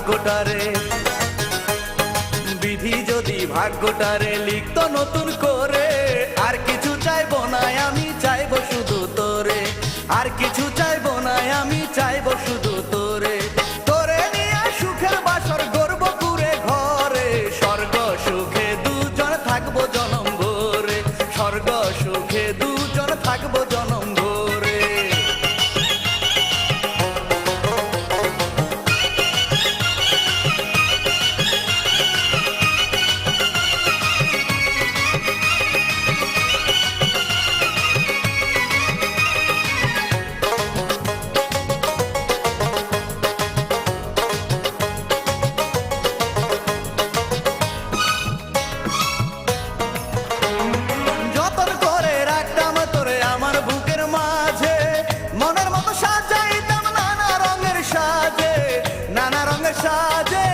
ভাগ্যটারে, বিধি যদি ভাগ্যটারে লিখতো নতুন করে, আর কিছু চাইবো না আমি, চাইবো শুধু তোরে। আর কিছু চাইবো না আমি, চাইবো শুধু তোরে। তোরে নিয়ে সুখের বাসর গর্ব করে ঘরে, স্বর্গ সুখে দুজন থাকবো জনম ভরে। স্বর্গ সুখে দুজন থাকবো জনম ভরে। সাজে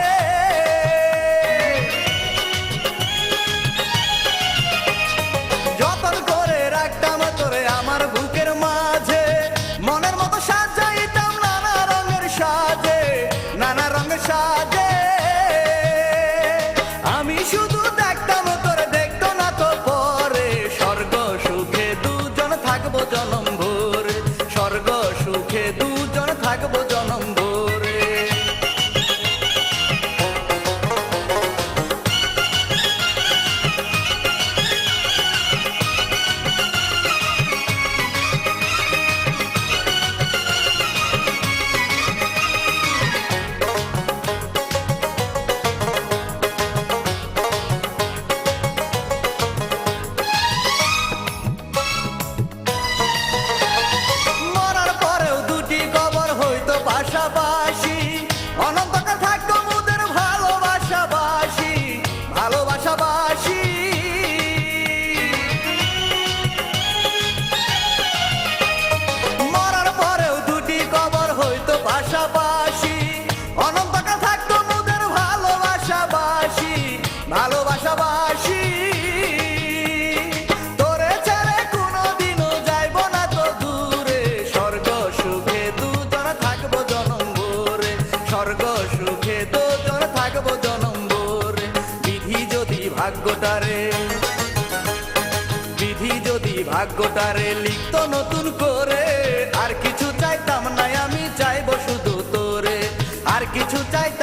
যতন করে রাখতাম তোরে আমার বুকের মাঝে, মনের মতো সাজাইতাম নানা রঙের সাজে, নানা রঙের সাজে। আমি শুধু দেখতাম তোরে, দেখতো না তো পরে। স্বর্গ সুখে দুজন থাকবো জনম ভরে। স্বর্গ সুখে দুজন থাকবো জনম ভরে। পাশাপাশি অনন্তকাল থাকতো মোদের ভালোবাসাবাসি, ভালোবাসাবাসি। মরার পরেও দুটি কবর হইতো পাশাপাশি, অনন্তকাল থাকতো মোদের ভালোবাসাবাসি, ভালোবাসাবাসি। তোরে ছেড়ে কোনোদিনও যাইবো না তো দূরে। স্বর্গ সুখে দুজন থাকবো জনম ভরে। স্বর্গ সুখে দুজন থাকবো জনম ভরে। বিধি যদি ভাগ্যটারে, বিধি যদি ভাগ্যটারে লিখতো নতুন করে, আর কিছু চাইতাম না আমি, চাইবো শুধু তোরে। আর কিছু চাইতাম